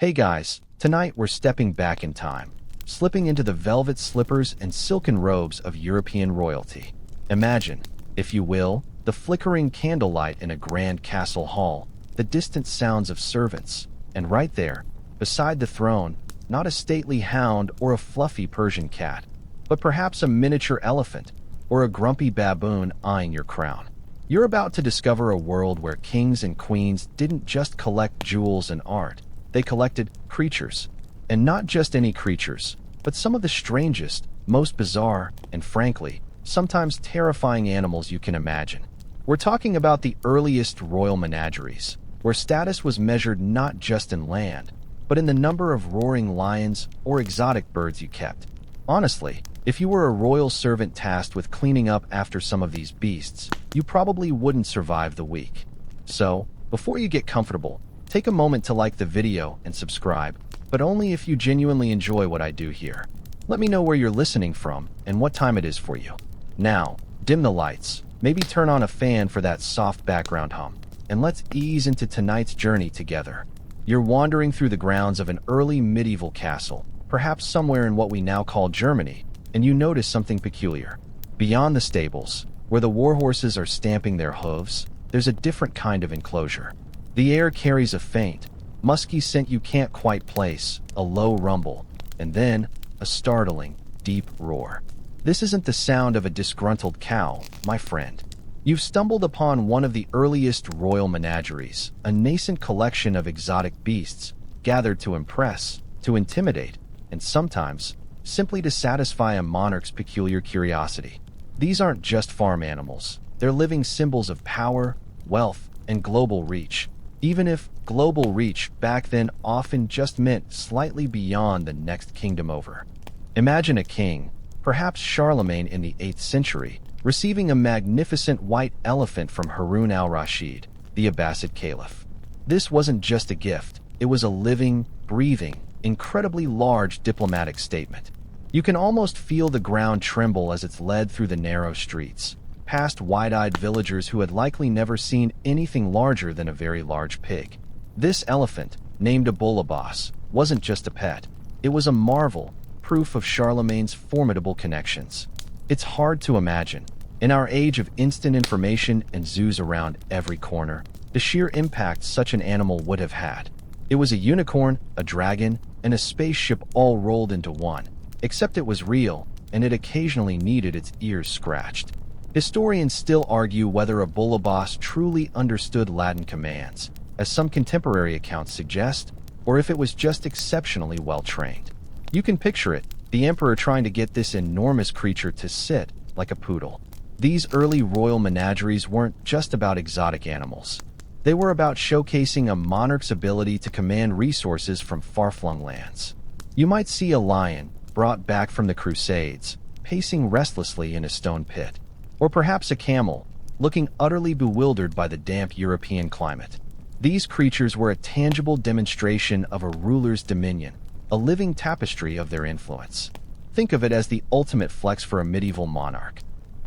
Hey guys, tonight we're stepping back in time, slipping into the velvet slippers and silken robes of European royalty. Imagine, if you will, the flickering candlelight in a grand castle hall, the distant sounds of servants, and right there, beside the throne, not a stately hound or a fluffy Persian cat, but perhaps a miniature elephant or a grumpy baboon eyeing your crown. You're about to discover a world where kings and queens didn't just collect jewels and art. They collected creatures. And not just any creatures, but some of the strangest, most bizarre, and frankly, sometimes terrifying animals you can imagine. We're talking about the earliest royal menageries, where status was measured not just in land, but in the number of roaring lions or exotic birds you kept. Honestly, if you were a royal servant tasked with cleaning up after some of these beasts, you probably wouldn't survive the week. So, before you get comfortable, take a moment to like the video and subscribe, but only if you genuinely enjoy what I do here. Let me know where you're listening from and what time it is for you. Now, dim the lights, maybe turn on a fan for that soft background hum, and let's ease into tonight's journey together. You're wandering through the grounds of an early medieval castle, perhaps somewhere in what we now call Germany, and you notice something peculiar. Beyond the stables, where the war horses are stamping their hooves, there's a different kind of enclosure. The air carries a faint, musky scent you can't quite place, a low rumble, and then a startling, deep roar. This isn't the sound of a disgruntled cow, my friend. You've stumbled upon one of the earliest royal menageries, a nascent collection of exotic beasts, gathered to impress, to intimidate, and sometimes, simply to satisfy a monarch's peculiar curiosity. These aren't just farm animals. They're living symbols of power, wealth, and global reach. Even if global reach back then often just meant slightly beyond the next kingdom over. Imagine a king, perhaps Charlemagne in the 8th century, receiving a magnificent white elephant from Harun al-Rashid, the Abbasid Caliph. This wasn't just a gift, it was a living, breathing, incredibly large diplomatic statement. You can almost feel the ground tremble as it's led through the narrow streets, past wide-eyed villagers who had likely never seen anything larger than a very large pig. This elephant, named a Bolabas, wasn't just a pet. It was a marvel, proof of Charlemagne's formidable connections. It's hard to imagine, in our age of instant information and zoos around every corner, the sheer impact such an animal would have had. It was a unicorn, a dragon, and a spaceship all rolled into one, except it was real, and it occasionally needed its ears scratched. Historians still argue whether a Bolabas truly understood Latin commands, as some contemporary accounts suggest, or if it was just exceptionally well trained. You can picture it, the emperor trying to get this enormous creature to sit like a poodle. These early royal menageries weren't just about exotic animals. They were about showcasing a monarch's ability to command resources from far-flung lands. You might see a lion, brought back from the Crusades, pacing restlessly in a stone pit. Or perhaps a camel, looking utterly bewildered by the damp European climate. These creatures were a tangible demonstration of a ruler's dominion, a living tapestry of their influence. Think of it as the ultimate flex for a medieval monarch.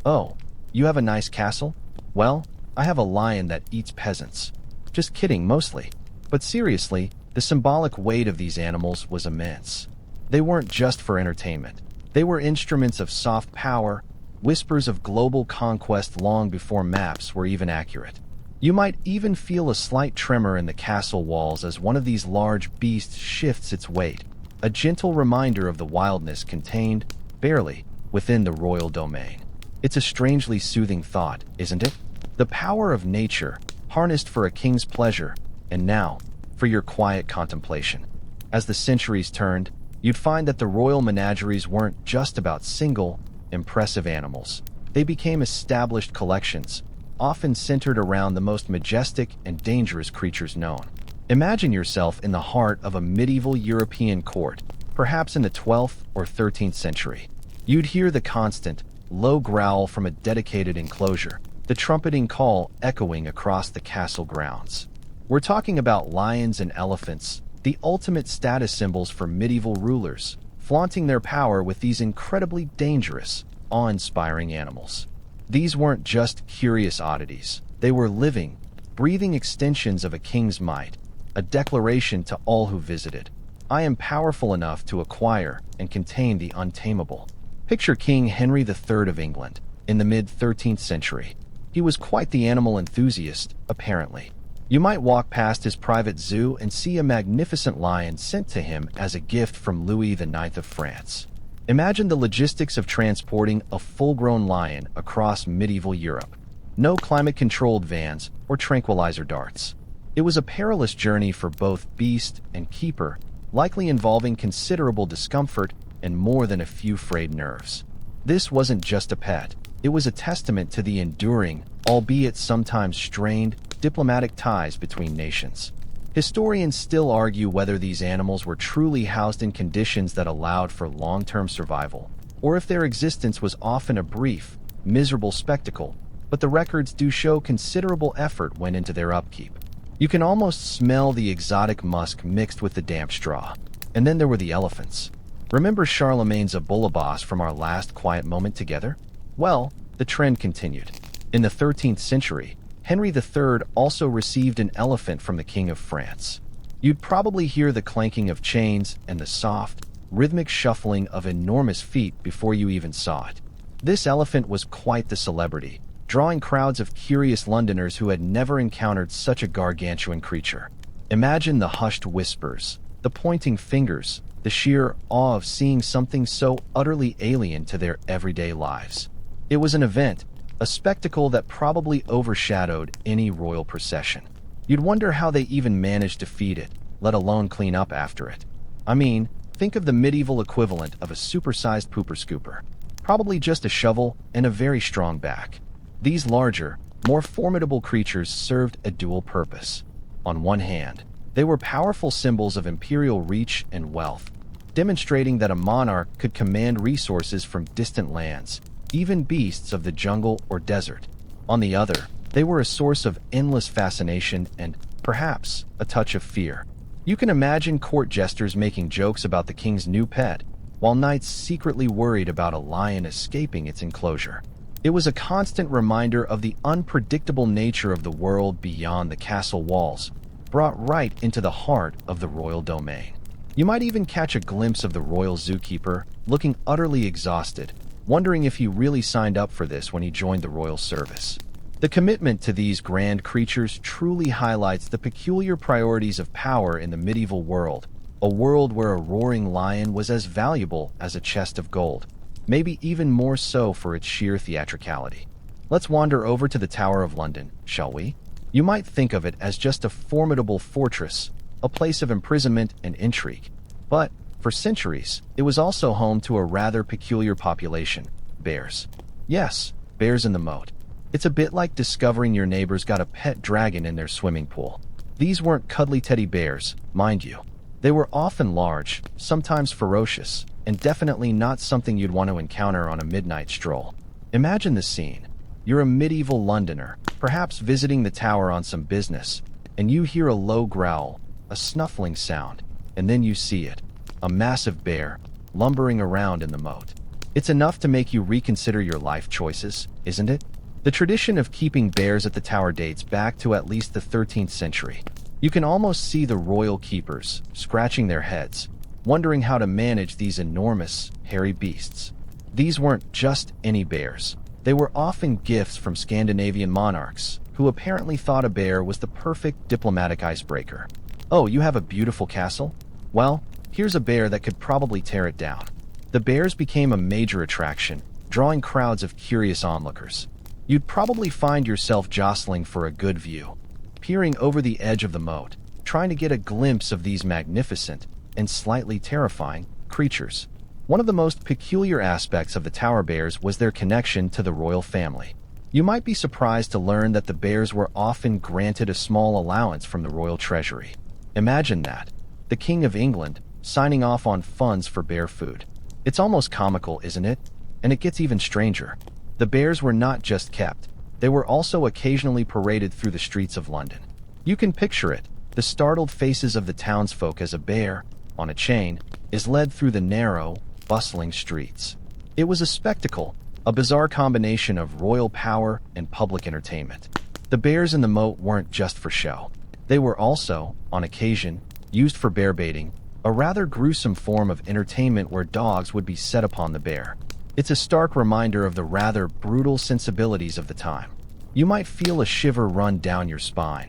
Oh, you have a nice castle? Well, I have a lion that eats peasants. Just kidding, mostly. But seriously, the symbolic weight of these animals was immense. They weren't just for entertainment. They were instruments of soft power, whispers of global conquest long before maps were even accurate. You might even feel a slight tremor in the castle walls as one of these large beasts shifts its weight, a gentle reminder of the wildness contained, barely, within the royal domain. It's a strangely soothing thought, isn't it? The power of nature, harnessed for a king's pleasure, and now, for your quiet contemplation. As the centuries turned, you'd find that the royal menageries weren't just about single, impressive animals. They became established collections, often centered around the most majestic and dangerous creatures known. Imagine yourself in the heart of a medieval European court, perhaps in the 12th or 13th century. You'd hear the constant, low growl from a dedicated enclosure, the trumpeting call echoing across the castle grounds. We're talking about lions and elephants, the ultimate status symbols for medieval rulers, flaunting their power with these incredibly dangerous, awe-inspiring animals. These weren't just curious oddities. They were living, breathing extensions of a king's might, a declaration to all who visited. I am powerful enough to acquire and contain the untamable. Picture King Henry III of England in the mid-13th century. He was quite the animal enthusiast, apparently. You might walk past his private zoo and see a magnificent lion sent to him as a gift from Louis IX of France. Imagine the logistics of transporting a full-grown lion across medieval Europe. No climate-controlled vans or tranquilizer darts. It was a perilous journey for both beast and keeper, likely involving considerable discomfort and more than a few frayed nerves. This wasn't just a pet. It was a testament to the enduring, albeit sometimes strained, diplomatic ties between nations. Historians still argue whether these animals were truly housed in conditions that allowed for long-term survival, or if their existence was often a brief, miserable spectacle, but the records do show considerable effort went into their upkeep. You can almost smell the exotic musk mixed with the damp straw. And then there were the elephants. Remember Charlemagne's abuelabas from our last quiet moment together? Well, the trend continued. In the 13th century, Henry III also received an elephant from the King of France. You'd probably hear the clanking of chains and the soft, rhythmic shuffling of enormous feet before you even saw it. This elephant was quite the celebrity, drawing crowds of curious Londoners who had never encountered such a gargantuan creature. Imagine the hushed whispers, the pointing fingers, the sheer awe of seeing something so utterly alien to their everyday lives. It was an event, a spectacle that probably overshadowed any royal procession. You'd wonder how they even managed to feed it, let alone clean up after it. I mean, think of the medieval equivalent of a supersized pooper scooper. Probably just a shovel and a very strong back. These larger, more formidable creatures served a dual purpose. On one hand, they were powerful symbols of imperial reach and wealth, demonstrating that a monarch could command resources from distant lands, even beasts of the jungle or desert. On the other, they were a source of endless fascination and, perhaps, a touch of fear. You can imagine court jesters making jokes about the king's new pet, while knights secretly worried about a lion escaping its enclosure. It was a constant reminder of the unpredictable nature of the world beyond the castle walls, brought right into the heart of the royal domain. You might even catch a glimpse of the royal zookeeper, looking utterly exhausted, wondering if he really signed up for this when he joined the royal service. The commitment to these grand creatures truly highlights the peculiar priorities of power in the medieval world, a world where a roaring lion was as valuable as a chest of gold, maybe even more so for its sheer theatricality. Let's wander over to the Tower of London, shall we? You might think of it as just a formidable fortress, a place of imprisonment and intrigue. But, for centuries, it was also home to a rather peculiar population, bears. Yes, bears in the moat. It's a bit like discovering your neighbor's got a pet dragon in their swimming pool. These weren't cuddly teddy bears, mind you. They were often large, sometimes ferocious, and definitely not something you'd want to encounter on a midnight stroll. Imagine the scene. You're a medieval Londoner, perhaps visiting the tower on some business, and you hear a low growl, a snuffling sound, and then you see it. A massive bear, lumbering around in the moat. It's enough to make you reconsider your life choices, isn't it? The tradition of keeping bears at the tower dates back to at least the 13th century. You can almost see the royal keepers, scratching their heads, wondering how to manage these enormous, hairy beasts. These weren't just any bears. They were often gifts from Scandinavian monarchs, who apparently thought a bear was the perfect diplomatic icebreaker. Oh, you have a beautiful castle? Well, here's a bear that could probably tear it down. The bears became a major attraction, drawing crowds of curious onlookers. You'd probably find yourself jostling for a good view, peering over the edge of the moat, trying to get a glimpse of these magnificent and slightly terrifying creatures. One of the most peculiar aspects of the tower bears was their connection to the royal family. You might be surprised to learn that the bears were often granted a small allowance from the royal treasury. Imagine that. The King of England signing off on funds for bear food. It's almost comical, isn't it? And it gets even stranger. The bears were not just kept. They were also occasionally paraded through the streets of London. You can picture it, the startled faces of the townsfolk as a bear, on a chain, is led through the narrow, bustling streets. It was a spectacle, a bizarre combination of royal power and public entertainment. The bears in the moat weren't just for show. They were also, on occasion, used for bear baiting, a rather gruesome form of entertainment where dogs would be set upon the bear. It's a stark reminder of the rather brutal sensibilities of the time. You might feel a shiver run down your spine,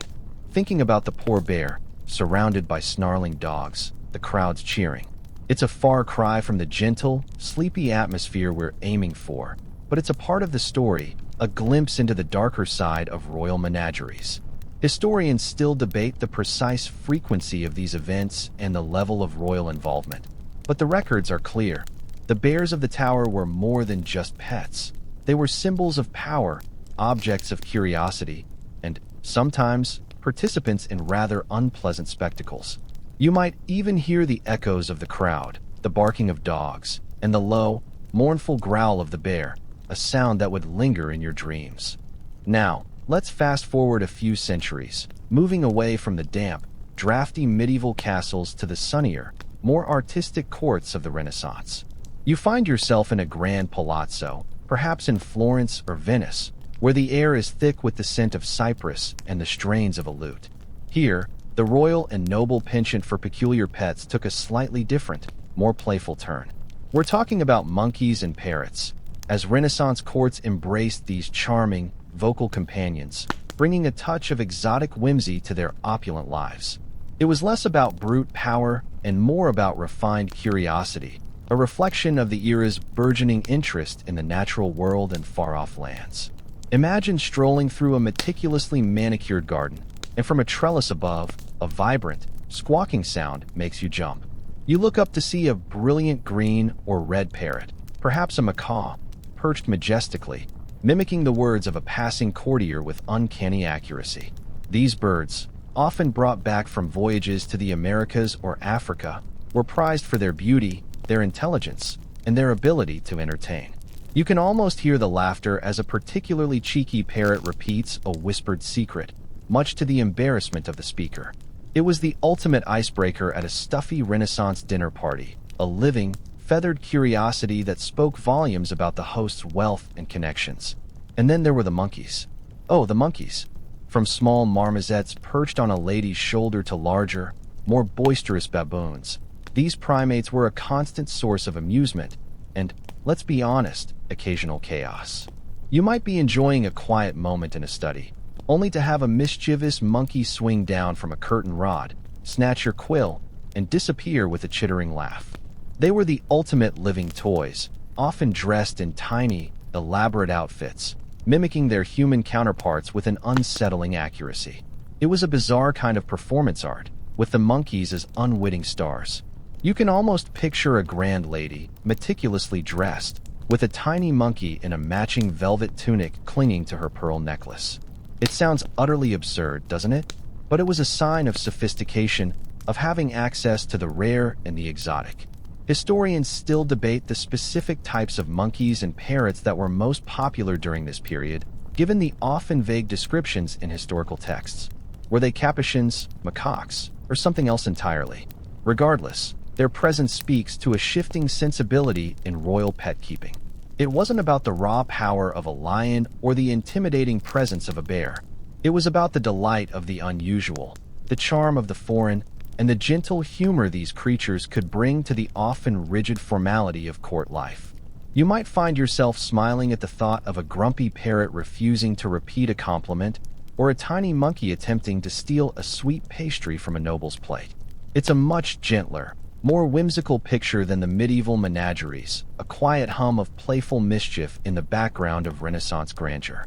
thinking about the poor bear, surrounded by snarling dogs, the crowds cheering. It's a far cry from the gentle, sleepy atmosphere we're aiming for, but it's a part of the story, a glimpse into the darker side of royal menageries. Historians still debate the precise frequency of these events and the level of royal involvement. But the records are clear. The bears of the tower were more than just pets. They were symbols of power, objects of curiosity, and, sometimes, participants in rather unpleasant spectacles. You might even hear the echoes of the crowd, the barking of dogs, and the low, mournful growl of the bear, a sound that would linger in your dreams. Now, let's fast forward a few centuries, moving away from the damp, drafty medieval castles to the sunnier, more artistic courts of the Renaissance. You find yourself in a grand palazzo, perhaps in Florence or Venice, where the air is thick with the scent of cypress and the strains of a lute. Here, the royal and noble penchant for peculiar pets took a slightly different, more playful turn. We're talking about monkeys and parrots, as Renaissance courts embraced these charming, vocal companions, bringing a touch of exotic whimsy to their opulent lives. It was less about brute power and more about refined curiosity, a reflection of the era's burgeoning interest in the natural world and far-off lands. Imagine strolling through a meticulously manicured garden, and from a trellis above, a vibrant, squawking sound makes you jump. You look up to see a brilliant green or red parrot, perhaps a macaw, perched majestically, mimicking the words of a passing courtier with uncanny accuracy. These birds, often brought back from voyages to the Americas or Africa, were prized for their beauty, their intelligence, and their ability to entertain. You can almost hear the laughter as a particularly cheeky parrot repeats a whispered secret, much to the embarrassment of the speaker. It was the ultimate icebreaker at a stuffy Renaissance dinner party, a living, feathered curiosity that spoke volumes about the host's wealth and connections. And then there were the monkeys. Oh, the monkeys. From small marmosets perched on a lady's shoulder to larger, more boisterous baboons, these primates were a constant source of amusement and, let's be honest, occasional chaos. You might be enjoying a quiet moment in a study, only to have a mischievous monkey swing down from a curtain rod, snatch your quill, and disappear with a chittering laugh. They were the ultimate living toys, often dressed in tiny, elaborate outfits, mimicking their human counterparts with an unsettling accuracy. It was a bizarre kind of performance art, with the monkeys as unwitting stars. You can almost picture a grand lady, meticulously dressed, with a tiny monkey in a matching velvet tunic clinging to her pearl necklace. It sounds utterly absurd, doesn't it? But it was a sign of sophistication, of having access to the rare and the exotic. Historians still debate the specific types of monkeys and parrots that were most popular during this period, given the often vague descriptions in historical texts. Were they capuchins, macaques, or something else entirely? Regardless, their presence speaks to a shifting sensibility in royal pet keeping. It wasn't about the raw power of a lion or the intimidating presence of a bear. It was about the delight of the unusual, the charm of the foreign, and the gentle humor these creatures could bring to the often rigid formality of court life. You might find yourself smiling at the thought of a grumpy parrot refusing to repeat a compliment, or a tiny monkey attempting to steal a sweet pastry from a noble's plate. It's a much gentler, more whimsical picture than the medieval menageries, a quiet hum of playful mischief in the background of Renaissance grandeur.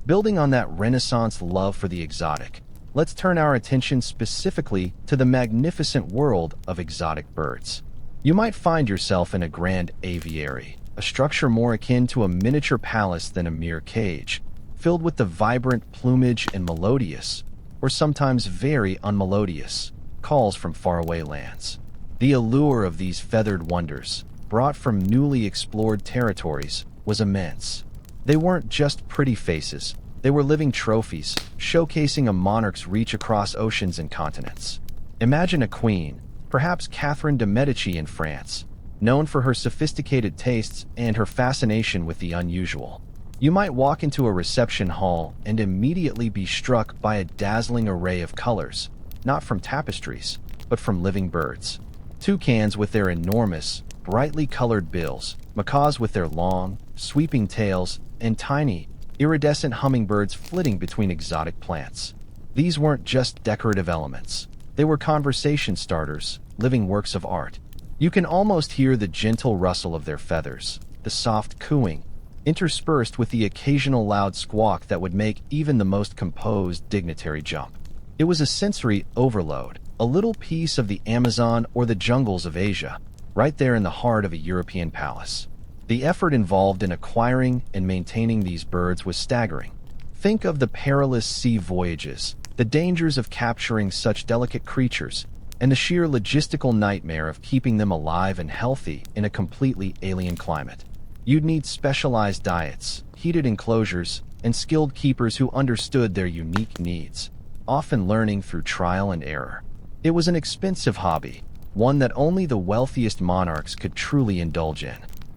Building on that Renaissance love for the exotic, let's turn our attention specifically to the magnificent world of exotic birds. You might find yourself in a grand aviary, a structure more akin to a miniature palace than a mere cage, filled with the vibrant plumage and melodious, or sometimes very unmelodious, calls from faraway lands. The allure of these feathered wonders, brought from newly explored territories, was immense. They weren't just pretty faces, they were living trophies, showcasing a monarch's reach across oceans and continents. Imagine a queen, perhaps Catherine de' Medici in France, known for her sophisticated tastes and her fascination with the unusual. You might walk into a reception hall and immediately be struck by a dazzling array of colors, not from tapestries, but from living birds. Toucans with their enormous, brightly colored bills, macaws with their long, sweeping tails, and tiny, iridescent hummingbirds flitting between exotic plants. These weren't just decorative elements. They were conversation starters, living works of art. You can almost hear the gentle rustle of their feathers, the soft cooing, interspersed with the occasional loud squawk that would make even the most composed dignitary jump. It was a sensory overload, a little piece of the Amazon or the jungles of Asia, right there in the heart of a European palace. The effort involved in acquiring and maintaining these birds was staggering. Think of the perilous sea voyages, the dangers of capturing such delicate creatures, and the sheer logistical nightmare of keeping them alive and healthy in a completely alien climate. You'd need specialized diets, heated enclosures, and skilled keepers who understood their unique needs, often learning through trial and error. It was an expensive hobby, one that only the wealthiest monarchs could truly indulge in.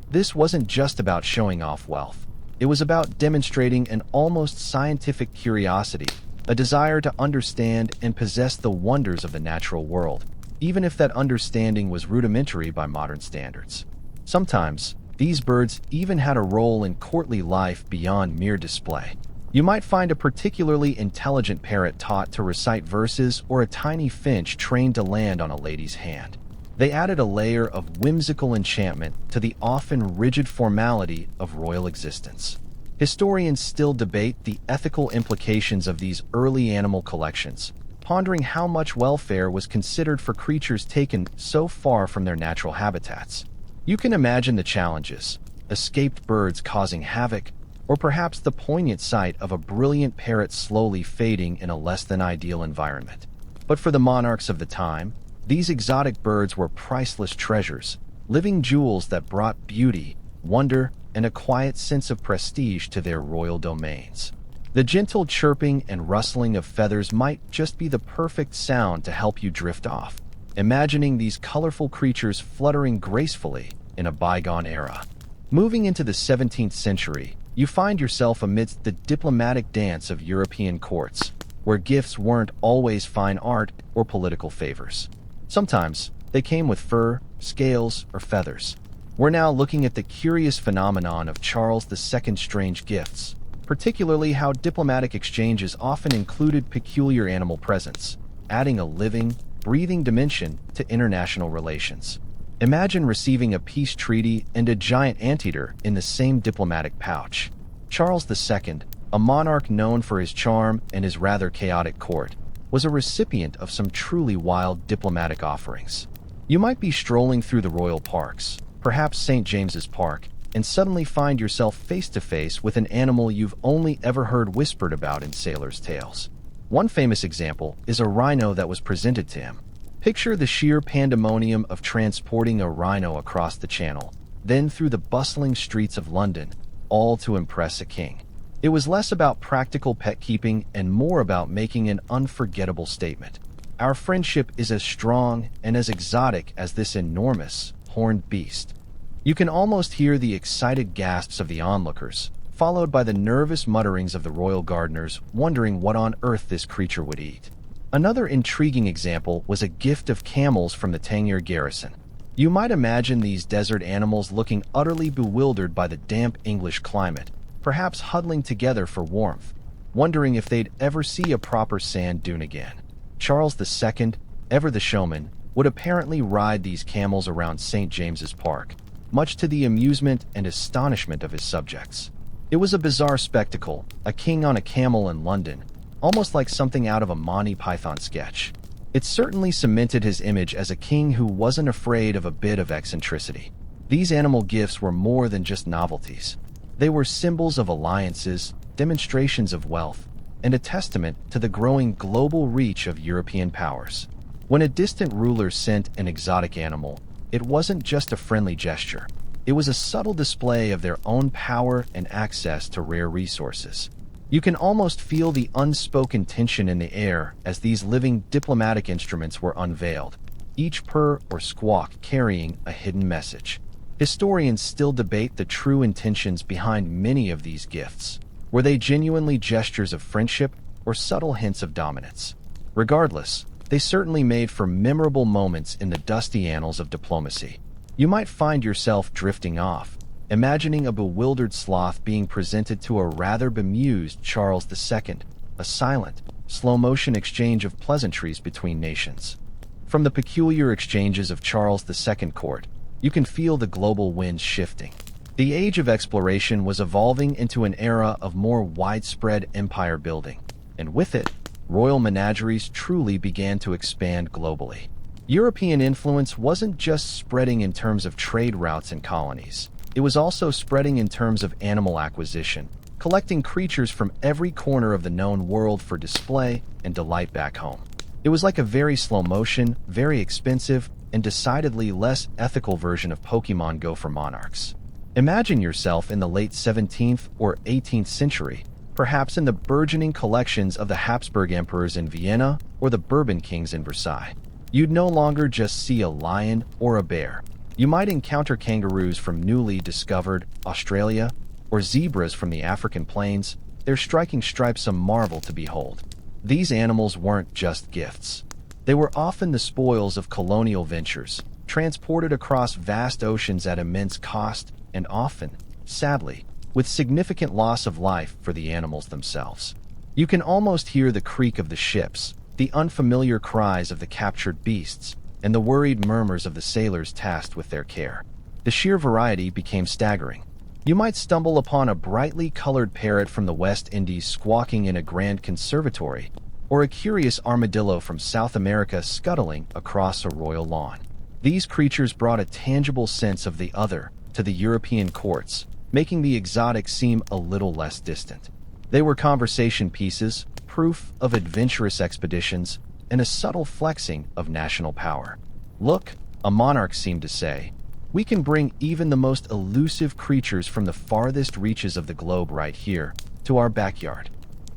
This wasn't just about showing off wealth. It was about demonstrating an almost scientific curiosity, a desire to understand and possess the wonders of the natural world, even if that understanding was rudimentary by modern standards. Sometimes, these birds even had a role in courtly life beyond mere display. You might find a particularly intelligent parrot taught to recite verses or a tiny finch trained to land on a lady's hand. They added a layer of whimsical enchantment to the often rigid formality of royal existence. Historians still debate the ethical implications of these early animal collections, pondering how much welfare was considered for creatures taken so far from their natural habitats. You can imagine the challenges: escaped birds causing havoc, or perhaps the poignant sight of a brilliant parrot slowly fading in a less-than-ideal environment. But for the monarchs of the time, these exotic birds were priceless treasures, living jewels that brought beauty, wonder, and a quiet sense of prestige to their royal domains. The gentle chirping and rustling of feathers might just be the perfect sound to help you drift off, imagining these colorful creatures fluttering gracefully in a bygone era. Moving into the 17th century, you find yourself amidst the diplomatic dance of European courts, where gifts weren't always fine art or political favors. Sometimes, they came with fur, scales, or feathers. We're now looking at the curious phenomenon of Charles II's strange gifts, particularly how diplomatic exchanges often included peculiar animal presents, adding a living, breathing dimension to international relations. Imagine receiving a peace treaty and a giant anteater in the same diplomatic pouch. Charles II, a monarch known for his charm and his rather chaotic court, was a recipient of some truly wild diplomatic offerings. You might be strolling through the royal parks, perhaps St. James's Park, and suddenly find yourself face to face with an animal you've only ever heard whispered about in sailors' tales. One famous example is a rhino that was presented to him. Picture the sheer pandemonium of transporting a rhino across the Channel, then through the bustling streets of London, all to impress a king. It was less about practical pet keeping and more about making an unforgettable statement. Our friendship is as strong and as exotic as this enormous, horned beast. You can almost hear the excited gasps of the onlookers, followed by the nervous mutterings of the royal gardeners wondering what on earth this creature would eat. Another intriguing example was a gift of camels from the Tangier garrison. You might imagine these desert animals looking utterly bewildered by the damp English climate, perhaps huddling together for warmth, wondering if they'd ever see a proper sand dune again. Charles II, ever the showman, would apparently ride these camels around St. James's Park, much to the amusement and astonishment of his subjects. It was a bizarre spectacle, a king on a camel in London, almost like something out of a Monty Python sketch. It certainly cemented his image as a king who wasn't afraid of a bit of eccentricity. These animal gifts were more than just novelties. They were symbols of alliances, demonstrations of wealth, and a testament to the growing global reach of European powers. When a distant ruler sent an exotic animal, it wasn't just a friendly gesture. It was a subtle display of their own power and access to rare resources. You can almost feel the unspoken tension in the air as these living diplomatic instruments were unveiled, each purr or squawk carrying a hidden message. Historians still debate the true intentions behind many of these gifts. Were they genuinely gestures of friendship or subtle hints of dominance? Regardless, They certainly made for memorable moments in the dusty annals of diplomacy. You might find yourself drifting off, imagining a bewildered sloth being presented to a rather bemused Charles II, a silent, slow-motion exchange of pleasantries between nations. From the peculiar exchanges of Charles II court, you can feel the global winds shifting. The age of exploration was evolving into an era of more widespread empire building, and with it, royal menageries truly began to expand globally. European influence wasn't just spreading in terms of trade routes and colonies. It was also spreading in terms of animal acquisition, collecting creatures from every corner of the known world for display and delight back home. It was like a very slow-motion, very expensive, and decidedly less ethical version of Pokemon Go for monarchs. Imagine yourself in the late 17th or 18th century, perhaps in the burgeoning collections of the Habsburg emperors in Vienna or the Bourbon kings in Versailles. You'd no longer just see a lion or a bear. You might encounter kangaroos from newly discovered Australia or zebras from the African plains, their striking stripes a marvel to behold. These animals weren't just gifts. They were often the spoils of colonial ventures, transported across vast oceans at immense cost and often, sadly, with significant loss of life for the animals themselves. You can almost hear the creak of the ships, the unfamiliar cries of the captured beasts, and the worried murmurs of the sailors tasked with their care. The sheer variety became staggering. You might stumble upon a brightly colored parrot from the West Indies squawking in a grand conservatory, or a curious armadillo from South America scuttling across a royal lawn. These creatures brought a tangible sense of the other to the European courts, making the exotic seem a little less distant. They were conversation pieces, proof of adventurous expeditions, and a subtle flexing of national power. Look, a monarch seemed to say, we can bring even the most elusive creatures from the farthest reaches of the globe right here, to our backyard.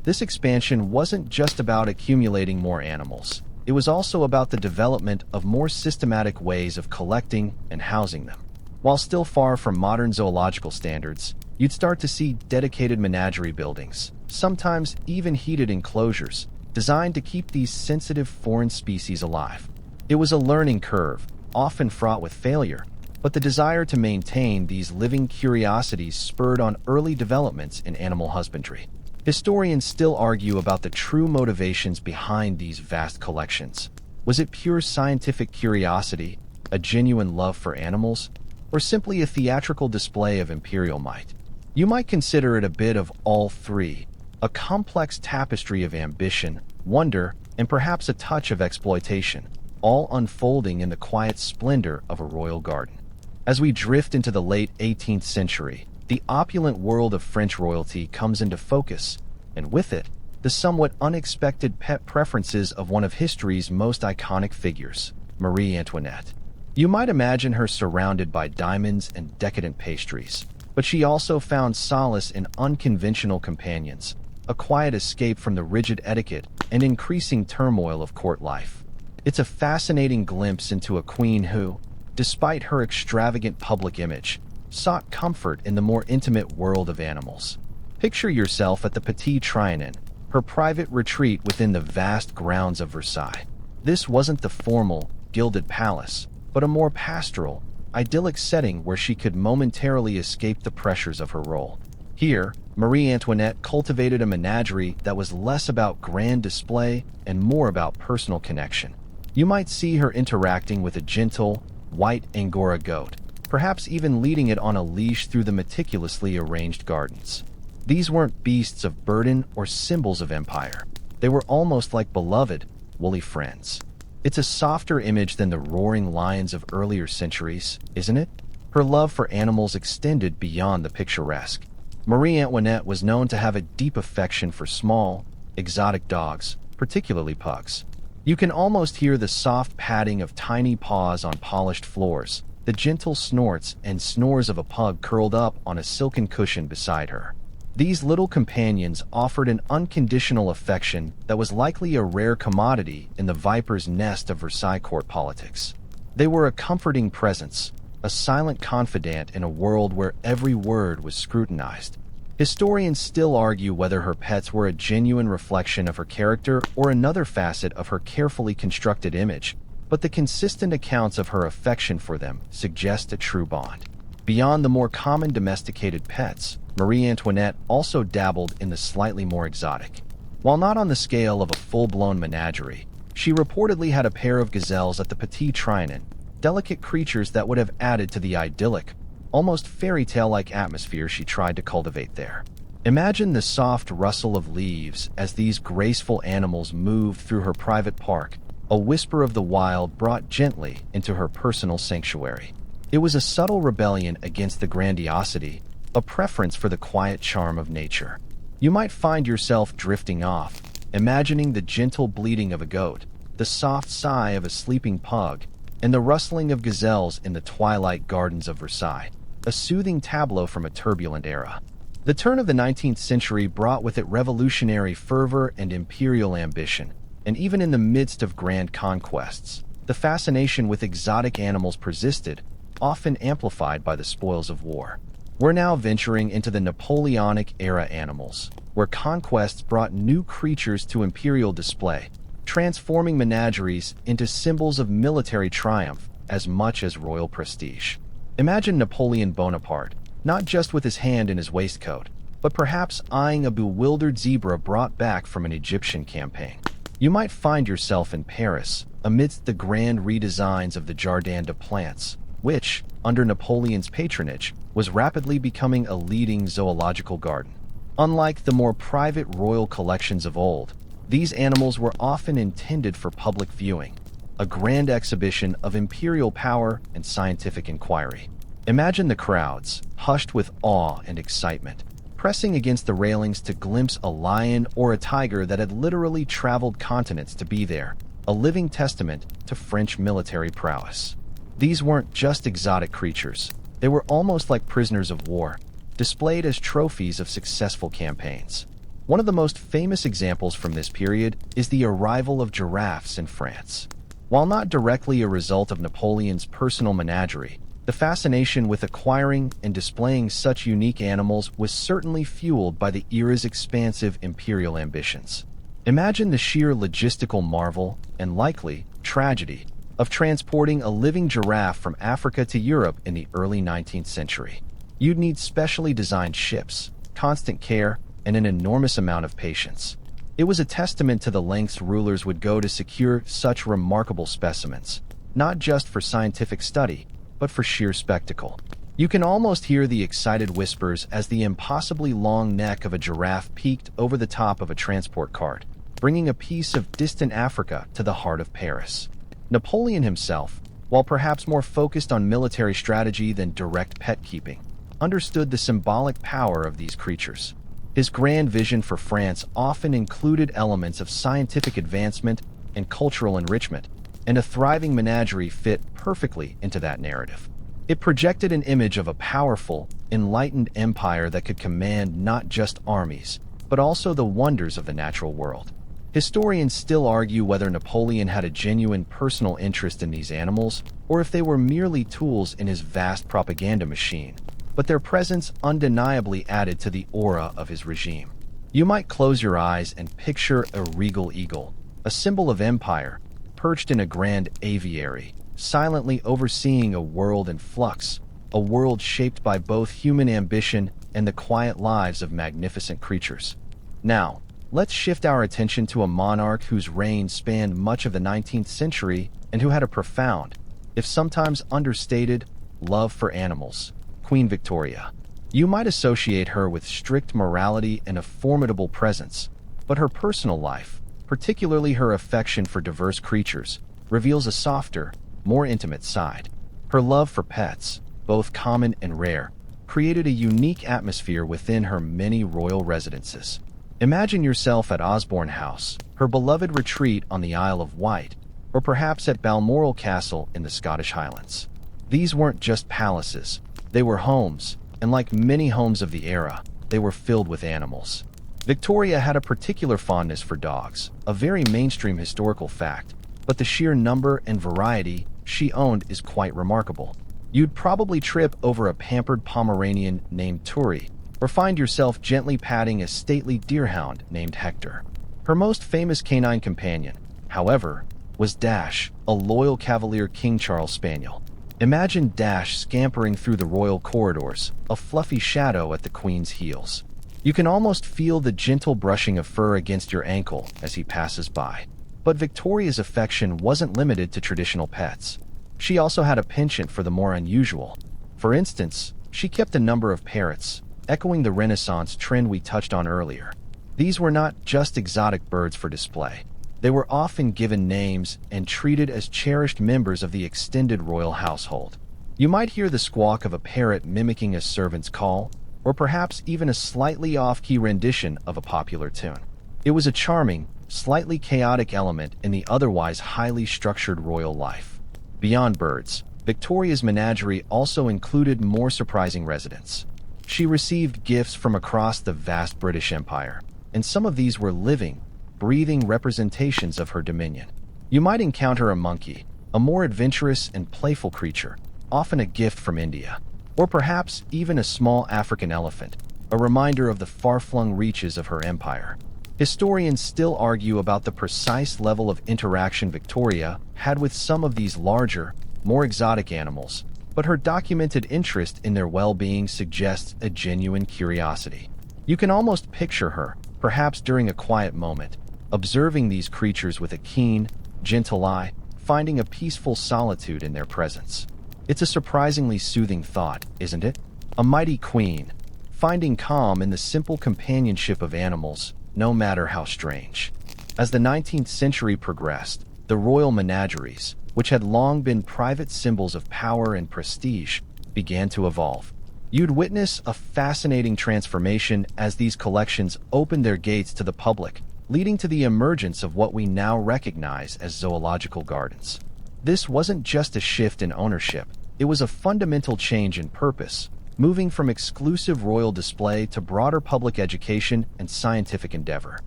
This expansion wasn't just about accumulating more animals. It was also about the development of more systematic ways of collecting and housing them. While still far from modern zoological standards, you'd start to see dedicated menagerie buildings, sometimes even heated enclosures, designed to keep these sensitive foreign species alive. It was a learning curve, often fraught with failure, but the desire to maintain these living curiosities spurred on early developments in animal husbandry. Historians still argue about the true motivations behind these vast collections. Was it pure scientific curiosity, a genuine love for animals, or simply a theatrical display of imperial might? You might consider it a bit of all three, a complex tapestry of ambition, wonder, and perhaps a touch of exploitation, all unfolding in the quiet splendor of a royal garden. As we drift into the late 18th century, the opulent world of French royalty comes into focus, and with it, the somewhat unexpected pet preferences of one of history's most iconic figures, Marie Antoinette. You might imagine her surrounded by diamonds and decadent pastries, but she also found solace in unconventional companions, a quiet escape from the rigid etiquette and increasing turmoil of court life. It's a fascinating glimpse into a queen who, despite her extravagant public image, sought comfort in the more intimate world of animals. Picture yourself at the Petit Trianon, her private retreat within the vast grounds of Versailles. This wasn't the formal, gilded palace, but a more pastoral, idyllic setting where she could momentarily escape the pressures of her role. Here, Marie Antoinette cultivated a menagerie that was less about grand display and more about personal connection. You might see her interacting with a gentle, white Angora goat, perhaps even leading it on a leash through the meticulously arranged gardens. These weren't beasts of burden or symbols of empire. They were almost like beloved, woolly friends. It's a softer image than the roaring lions of earlier centuries, isn't it? Her love for animals extended beyond the picturesque. Marie Antoinette was known to have a deep affection for small, exotic dogs, particularly pugs. You can almost hear the soft padding of tiny paws on polished floors, the gentle snorts and snores of a pug curled up on a silken cushion beside her. These little companions offered an unconditional affection that was likely a rare commodity in the viper's nest of Versailles court politics. They were a comforting presence, a silent confidant in a world where every word was scrutinized. Historians still argue whether her pets were a genuine reflection of her character or another facet of her carefully constructed image, but the consistent accounts of her affection for them suggest a true bond. Beyond the more common domesticated pets, Marie Antoinette also dabbled in the slightly more exotic. While not on the scale of a full-blown menagerie, she reportedly had a pair of gazelles at the Petit Trianon, delicate creatures that would have added to the idyllic, almost fairy tale-like atmosphere she tried to cultivate there. Imagine the soft rustle of leaves as these graceful animals moved through her private park, a whisper of the wild brought gently into her personal sanctuary. It was a subtle rebellion against the grandiosity, a preference for the quiet charm of nature. You might find yourself drifting off, imagining the gentle bleating of a goat, the soft sigh of a sleeping pug, and the rustling of gazelles in the twilight gardens of Versailles, a soothing tableau from a turbulent era. The turn of the 19th century brought with it revolutionary fervor and imperial ambition, and even in the midst of grand conquests, the fascination with exotic animals persisted, often amplified by the spoils of war. We're now venturing into the Napoleonic-era animals, where conquests brought new creatures to imperial display, transforming menageries into symbols of military triumph as much as royal prestige. Imagine Napoleon Bonaparte, not just with his hand in his waistcoat, but perhaps eyeing a bewildered zebra brought back from an Egyptian campaign. You might find yourself in Paris, amidst the grand redesigns of the Jardin des Plantes, which, under Napoleon's patronage, was rapidly becoming a leading zoological garden. Unlike the more private royal collections of old, these animals were often intended for public viewing, a grand exhibition of imperial power and scientific inquiry. Imagine the crowds, hushed with awe and excitement, pressing against the railings to glimpse a lion or a tiger that had literally traveled continents to be there, a living testament to French military prowess. These weren't just exotic creatures. They were almost like prisoners of war, displayed as trophies of successful campaigns. One of the most famous examples from this period is the arrival of giraffes in France. While not directly a result of Napoleon's personal menagerie, the fascination with acquiring and displaying such unique animals was certainly fueled by the era's expansive imperial ambitions. Imagine the sheer logistical marvel, and likely tragedy, of transporting a living giraffe from Africa to Europe in the early 19th century. You'd need specially designed ships, constant care, and an enormous amount of patience. It was a testament to the lengths rulers would go to secure such remarkable specimens, not just for scientific study, but for sheer spectacle. You can almost hear the excited whispers as the impossibly long neck of a giraffe peeked over the top of a transport cart, bringing a piece of distant Africa to the heart of Paris. Napoleon himself, while perhaps more focused on military strategy than direct pet keeping, understood the symbolic power of these creatures. His grand vision for France often included elements of scientific advancement and cultural enrichment, and a thriving menagerie fit perfectly into that narrative. It projected an image of a powerful, enlightened empire that could command not just armies, but also the wonders of the natural world. Historians still argue whether Napoleon had a genuine personal interest in these animals, or if they were merely tools in his vast propaganda machine, but their presence undeniably added to the aura of his regime. You might close your eyes and picture a regal eagle, a symbol of empire, perched in a grand aviary, silently overseeing a world in flux, a world shaped by both human ambition and the quiet lives of magnificent creatures. Now, let's shift our attention to a monarch whose reign spanned much of the 19th century and who had a profound, if sometimes understated, love for animals. Queen Victoria. You might associate her with strict morality and a formidable presence, but her personal life, particularly her affection for diverse creatures, reveals a softer, more intimate side. Her love for pets, both common and rare, created a unique atmosphere within her many royal residences. Imagine yourself at Osborne House, her beloved retreat on the Isle of Wight, or perhaps at Balmoral Castle in the Scottish Highlands. These weren't just palaces. They were homes, and like many homes of the era, they were filled with animals. Victoria had a particular fondness for dogs, a very mainstream historical fact, but the sheer number and variety she owned is quite remarkable. You'd probably trip over a pampered Pomeranian named Turi, or find yourself gently patting a stately deerhound named Hector. Her most famous canine companion, however, was Dash, a loyal Cavalier King Charles Spaniel. Imagine Dash scampering through the royal corridors, a fluffy shadow at the Queen's heels. You can almost feel the gentle brushing of fur against your ankle as he passes by. But Victoria's affection wasn't limited to traditional pets. She also had a penchant for the more unusual. For instance, she kept a number of parrots, echoing the Renaissance trend we touched on earlier. These were not just exotic birds for display. They were often given names and treated as cherished members of the extended royal household. You might hear the squawk of a parrot mimicking a servant's call, or perhaps even a slightly off-key rendition of a popular tune. It was a charming, slightly chaotic element in the otherwise highly structured royal life. Beyond birds, Victoria's menagerie also included more surprising residents. She received gifts from across the vast British Empire, and some of these were living, breathing representations of her dominion. You might encounter a monkey, a more adventurous and playful creature, often a gift from India, or perhaps even a small African elephant, a reminder of the far-flung reaches of her empire. Historians still argue about the precise level of interaction Victoria had with some of these larger, more exotic animals, but her documented interest in their well-being suggests a genuine curiosity. You can almost picture her, perhaps during a quiet moment, observing these creatures with a keen, gentle eye, finding a peaceful solitude in their presence. It's a surprisingly soothing thought, isn't it? A mighty queen, finding calm in the simple companionship of animals, no matter how strange. As the 19th century progressed, the royal menageries, which had long been private symbols of power and prestige, began to evolve. You'd witness a fascinating transformation as these collections opened their gates to the public, leading to the emergence of what we now recognize as zoological gardens. This wasn't just a shift in ownership, it was a fundamental change in purpose, moving from exclusive royal display to broader public education and scientific endeavor.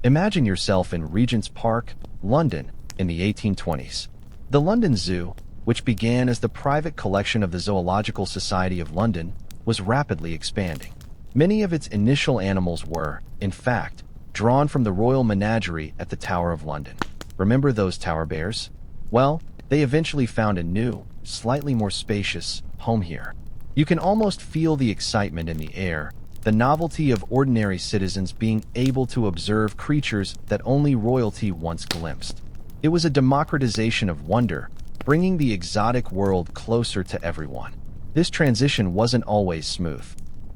Imagine yourself in Regent's Park, London, in the 1820s. The London Zoo, which began as the private collection of the Zoological Society of London, was rapidly expanding. Many of its initial animals were, in fact, drawn from the royal menagerie at the Tower of London. Remember those tower bears? Well, they eventually found a new, slightly more spacious, home here. You can almost feel the excitement in the air, the novelty of ordinary citizens being able to observe creatures that only royalty once glimpsed. It was a democratization of wonder, bringing the exotic world closer to everyone. This transition wasn't always smooth.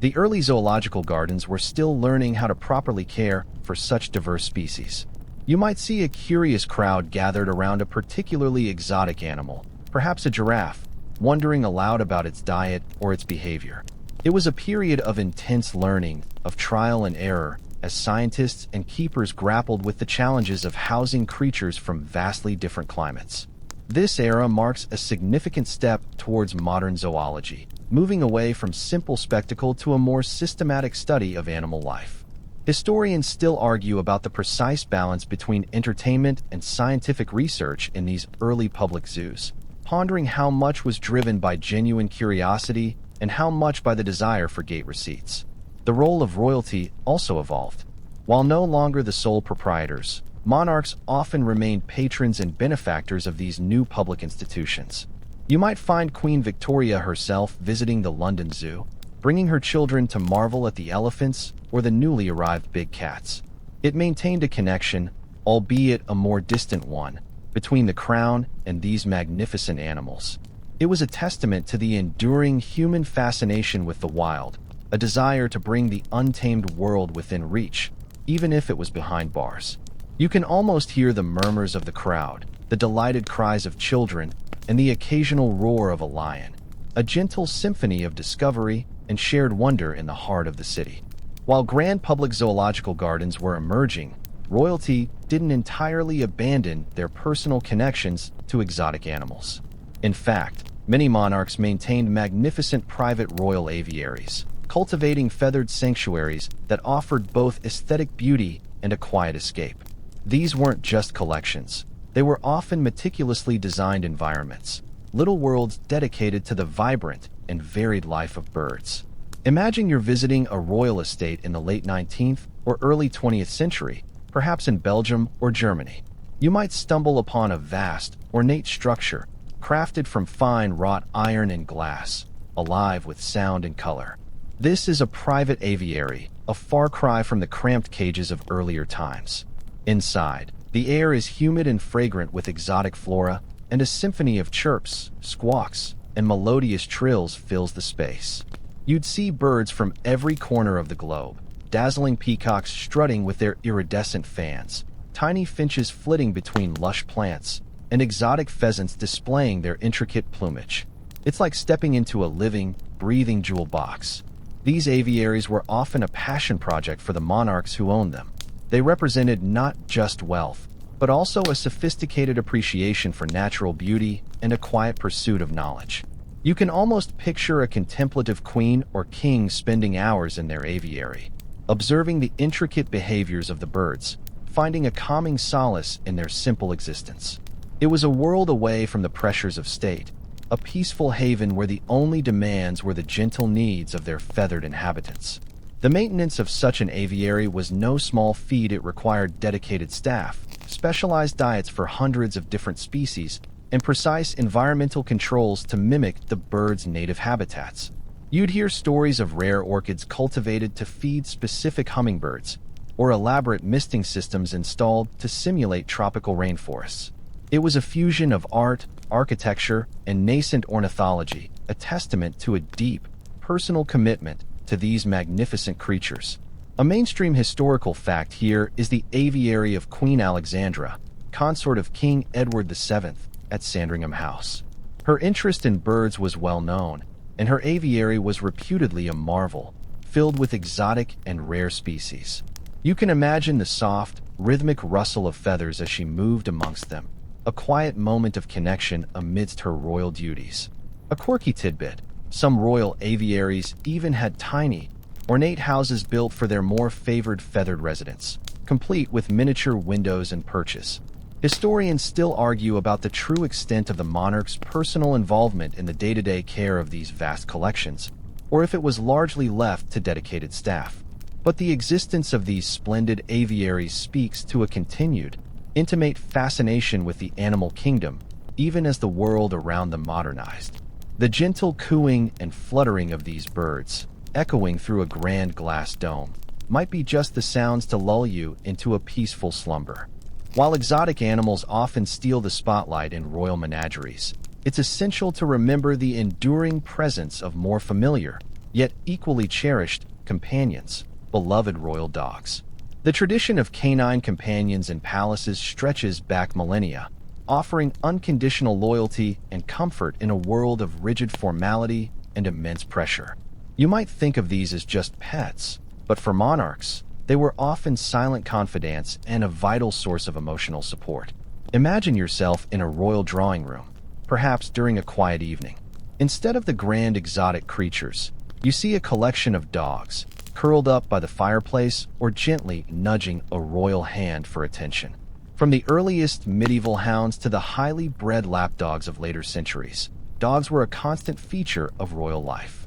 The early zoological gardens were still learning how to properly care for such diverse species. You might see a curious crowd gathered around a particularly exotic animal, perhaps a giraffe, wondering aloud about its diet or its behavior. It was a period of intense learning, of trial and error, as scientists and keepers grappled with the challenges of housing creatures from vastly different climates. This era marks a significant step towards modern zoology, moving away from simple spectacle to a more systematic study of animal life. Historians still argue about the precise balance between entertainment and scientific research in these early public zoos, pondering how much was driven by genuine curiosity and how much by the desire for gate receipts. The role of royalty also evolved. While no longer the sole proprietors, monarchs often remained patrons and benefactors of these new public institutions. You might find Queen Victoria herself visiting the London Zoo, bringing her children to marvel at the elephants or the newly arrived big cats. It maintained a connection, albeit a more distant one, between the crown and these magnificent animals. It was a testament to the enduring human fascination with the wild, a desire to bring the untamed world within reach, even if it was behind bars. You can almost hear the murmurs of the crowd, the delighted cries of children, and the occasional roar of a lion, a gentle symphony of discovery and shared wonder in the heart of the city. While grand public zoological gardens were emerging, royalty didn't entirely abandon their personal connections to exotic animals. In fact, many monarchs maintained magnificent private royal aviaries, cultivating feathered sanctuaries that offered both aesthetic beauty and a quiet escape. These weren't just collections. They were often meticulously designed environments, little worlds dedicated to the vibrant and varied life of birds. Imagine you're visiting a royal estate in the late 19th or early 20th century, perhaps in Belgium or Germany. You might stumble upon a vast, ornate structure, crafted from fine wrought iron and glass, alive with sound and color. This is a private aviary, a far cry from the cramped cages of earlier times. Inside, the air is humid and fragrant with exotic flora, and a symphony of chirps, squawks, and melodious trills fills the space. You'd see birds from every corner of the globe, dazzling peacocks strutting with their iridescent fans, tiny finches flitting between lush plants, and exotic pheasants displaying their intricate plumage. It's like stepping into a living, breathing jewel box. These aviaries were often a passion project for the monarchs who owned them. They represented not just wealth, but also a sophisticated appreciation for natural beauty and a quiet pursuit of knowledge. You can almost picture a contemplative queen or king spending hours in their aviary, observing the intricate behaviors of the birds, finding a calming solace in their simple existence. It was a world away from the pressures of state, a peaceful haven where the only demands were the gentle needs of their feathered inhabitants. The maintenance of such an aviary was no small feat. It required dedicated staff, specialized diets for hundreds of different species, and precise environmental controls to mimic the birds' native habitats. You'd hear stories of rare orchids cultivated to feed specific hummingbirds, or elaborate misting systems installed to simulate tropical rainforests. It was a fusion of art, architecture, and nascent ornithology, a testament to a deep, personal commitment to these magnificent creatures. A mainstream historical fact here is the aviary of Queen Alexandra, consort of King Edward VII, at Sandringham House. Her interest in birds was well known, and her aviary was reputedly a marvel, filled with exotic and rare species. You can imagine the soft, rhythmic rustle of feathers as she moved amongst them, a quiet moment of connection amidst her royal duties. A quirky tidbit: some royal aviaries even had tiny, ornate houses built for their more favored feathered residents, complete with miniature windows and perches. Historians still argue about the true extent of the monarch's personal involvement in the day-to-day care of these vast collections, or if it was largely left to dedicated staff. But the existence of these splendid aviaries speaks to a continued, intimate fascination with the animal kingdom, even as the world around them modernized. The gentle cooing and fluttering of these birds, echoing through a grand glass dome, might be just the sounds to lull you into a peaceful slumber. While exotic animals often steal the spotlight in royal menageries, it's essential to remember the enduring presence of more familiar, yet equally cherished, companions, beloved royal dogs. The tradition of canine companions in palaces stretches back millennia, offering unconditional loyalty and comfort in a world of rigid formality and immense pressure. You might think of these as just pets, but for monarchs, they were often silent confidants and a vital source of emotional support. Imagine yourself in a royal drawing room, perhaps during a quiet evening. Instead of the grand exotic creatures, you see a collection of dogs, curled up by the fireplace or gently nudging a royal hand for attention. From the earliest medieval hounds to the highly bred lapdogs of later centuries, dogs were a constant feature of royal life.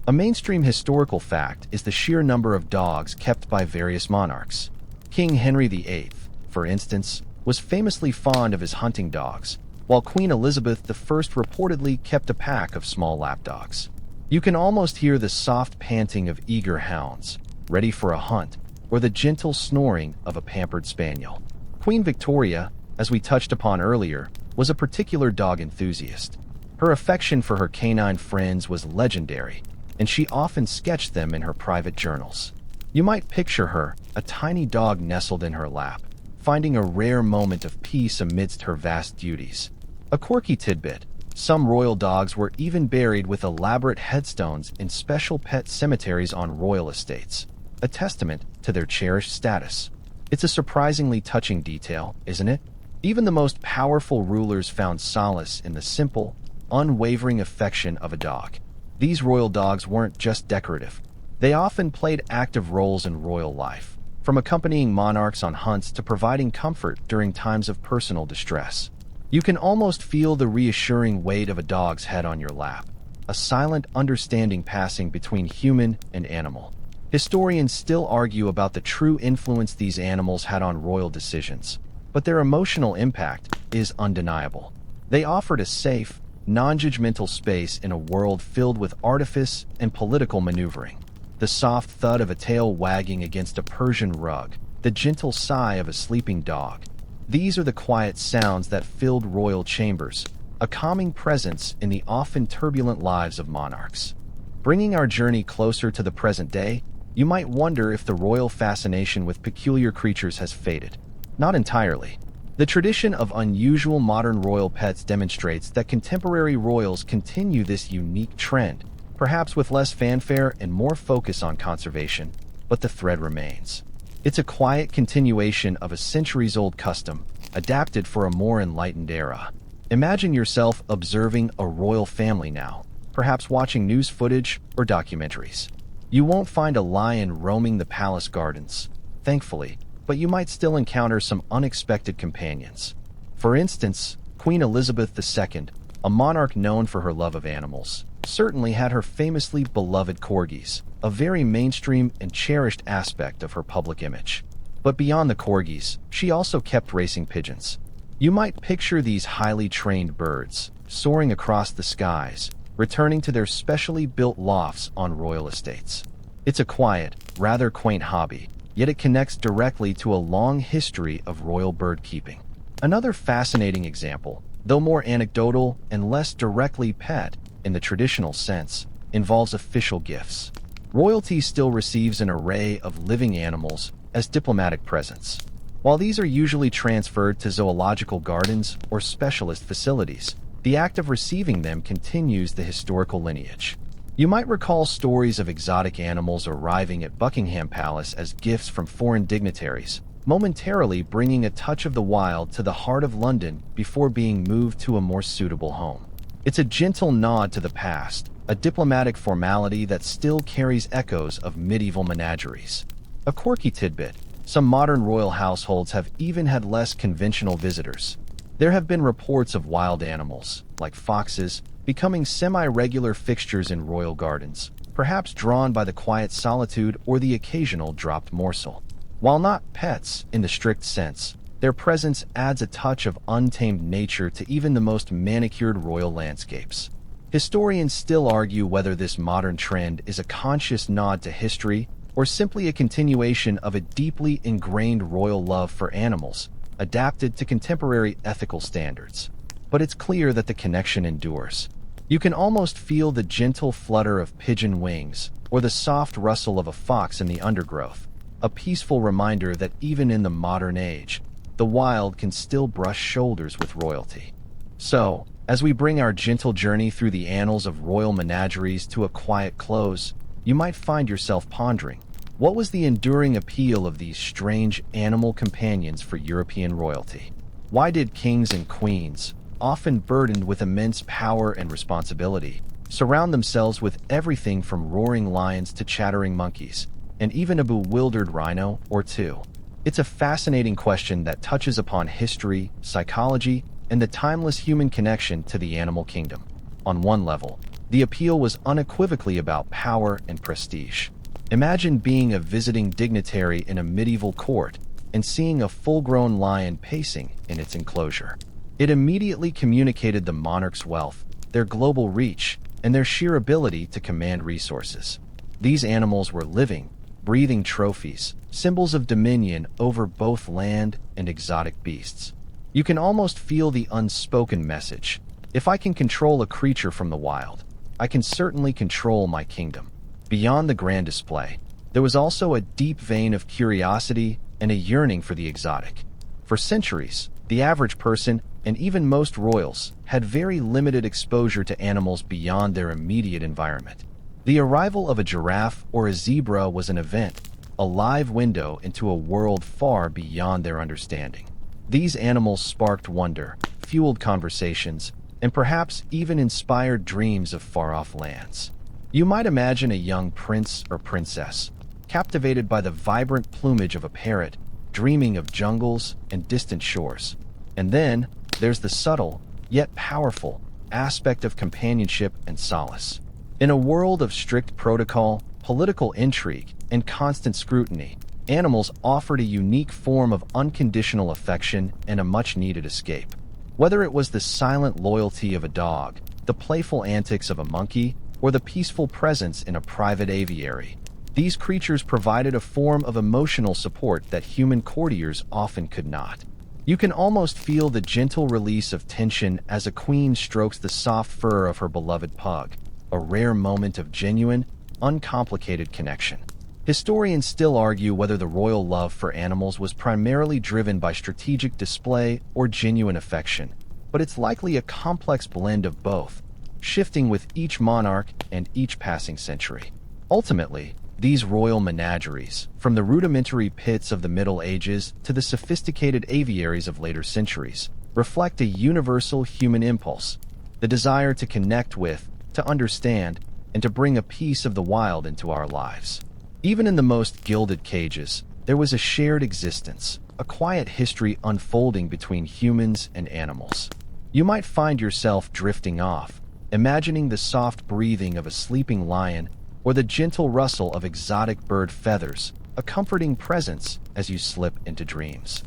A mainstream historical fact is the sheer number of dogs kept by various monarchs. King Henry VIII, for instance, was famously fond of his hunting dogs, while Queen Elizabeth I reportedly kept a pack of small lapdogs. You can almost hear the soft panting of eager hounds, ready for a hunt, or the gentle snoring of a pampered spaniel. Queen Victoria, as we touched upon earlier, was a particular dog enthusiast. Her affection for her canine friends was legendary, and she often sketched them in her private journals. You might picture her, a tiny dog nestled in her lap, finding a rare moment of peace amidst her vast duties. A quirky tidbit: some royal dogs were even buried with elaborate headstones in special pet cemeteries on royal estates, a testament to their cherished status. It's a surprisingly touching detail, isn't it? Even the most powerful rulers found solace in the simple, unwavering affection of a dog. These royal dogs weren't just decorative. They often played active roles in royal life, from accompanying monarchs on hunts to providing comfort during times of personal distress. You can almost feel the reassuring weight of a dog's head on your lap, a silent understanding passing between human and animal. Historians still argue about the true influence these animals had on royal decisions, but their emotional impact is undeniable. They offered a safe, non-judgmental space in a world filled with artifice and political maneuvering. The soft thud of a tail wagging against a Persian rug, the gentle sigh of a sleeping dog. These are the quiet sounds that filled royal chambers, a calming presence in the often turbulent lives of monarchs. Bringing our journey closer to the present day, you might wonder if the royal fascination with peculiar creatures has faded. Not entirely. The tradition of unusual modern royal pets demonstrates that contemporary royals continue this unique trend, perhaps with less fanfare and more focus on conservation, but the thread remains. It's a quiet continuation of a centuries-old custom, adapted for a more enlightened era. Imagine yourself observing a royal family now, perhaps watching news footage or documentaries. You won't find a lion roaming the palace gardens, thankfully, but you might still encounter some unexpected companions. For instance, Queen Elizabeth II, a monarch known for her love of animals, certainly had her famously beloved corgis, a very mainstream and cherished aspect of her public image. But beyond the corgis, she also kept racing pigeons. You might picture these highly trained birds, soaring across the skies, returning to their specially built lofts on royal estates. It's a quiet, rather quaint hobby, yet it connects directly to a long history of royal bird keeping. Another fascinating example, though more anecdotal and less directly pet in the traditional sense, involves official gifts. Royalty still receives an array of living animals as diplomatic presents. While these are usually transferred to zoological gardens or specialist facilities, the act of receiving them continues the historical lineage. You might recall stories of exotic animals arriving at Buckingham Palace as gifts from foreign dignitaries, momentarily bringing a touch of the wild to the heart of London before being moved to a more suitable home. It's a gentle nod to the past, a diplomatic formality that still carries echoes of medieval menageries. A quirky tidbit: some modern royal households have even had less conventional visitors. There have been reports of wild animals, like foxes, becoming semi-regular fixtures in royal gardens, perhaps drawn by the quiet solitude or the occasional dropped morsel. While not pets in the strict sense, their presence adds a touch of untamed nature to even the most manicured royal landscapes. Historians still argue whether this modern trend is a conscious nod to history or simply a continuation of a deeply ingrained royal love for animals, adapted to contemporary ethical standards. But it's clear that the connection endures. You can almost feel the gentle flutter of pigeon wings or the soft rustle of a fox in the undergrowth, a peaceful reminder that even in the modern age, the wild can still brush shoulders with royalty. So, as we bring our gentle journey through the annals of royal menageries to a quiet close, you might find yourself pondering, what was the enduring appeal of these strange animal companions for European royalty? Why did kings and queens, often burdened with immense power and responsibility, surround themselves with everything from roaring lions to chattering monkeys, and even a bewildered rhino or two? It's a fascinating question that touches upon history, psychology, and the timeless human connection to the animal kingdom. On one level, the appeal was unequivocally about power and prestige. Imagine being a visiting dignitary in a medieval court and seeing a full-grown lion pacing in its enclosure. It immediately communicated the monarch's wealth, their global reach, and their sheer ability to command resources. These animals were living, breathing trophies, symbols of dominion over both land and exotic beasts. You can almost feel the unspoken message: if I can control a creature from the wild, I can certainly control my kingdom. Beyond the grand display, there was also a deep vein of curiosity and a yearning for the exotic. For centuries, the average person, and even most royals, had very limited exposure to animals beyond their immediate environment. The arrival of a giraffe or a zebra was an event, a live window into a world far beyond their understanding. These animals sparked wonder, fueled conversations, and perhaps even inspired dreams of far-off lands. You might imagine a young prince or princess, captivated by the vibrant plumage of a parrot, dreaming of jungles and distant shores. And then, there's the subtle, yet powerful, aspect of companionship and solace. In a world of strict protocol, political intrigue, and constant scrutiny, animals offered a unique form of unconditional affection and a much-needed escape. Whether it was the silent loyalty of a dog, the playful antics of a monkey, or the peaceful presence in a private aviary, these creatures provided a form of emotional support that human courtiers often could not. You can almost feel the gentle release of tension as a queen strokes the soft fur of her beloved pug, a rare moment of genuine, uncomplicated connection. Historians still argue whether the royal love for animals was primarily driven by strategic display or genuine affection, but it's likely a complex blend of both, shifting with each monarch and each passing century. Ultimately, these royal menageries, from the rudimentary pits of the Middle Ages to the sophisticated aviaries of later centuries, reflect a universal human impulse, the desire to connect with, to understand, and to bring a piece of the wild into our lives. Even in the most gilded cages, there was a shared existence, a quiet history unfolding between humans and animals. You might find yourself drifting off, imagining the soft breathing of a sleeping lion or the gentle rustle of exotic bird feathers, a comforting presence as you slip into dreams.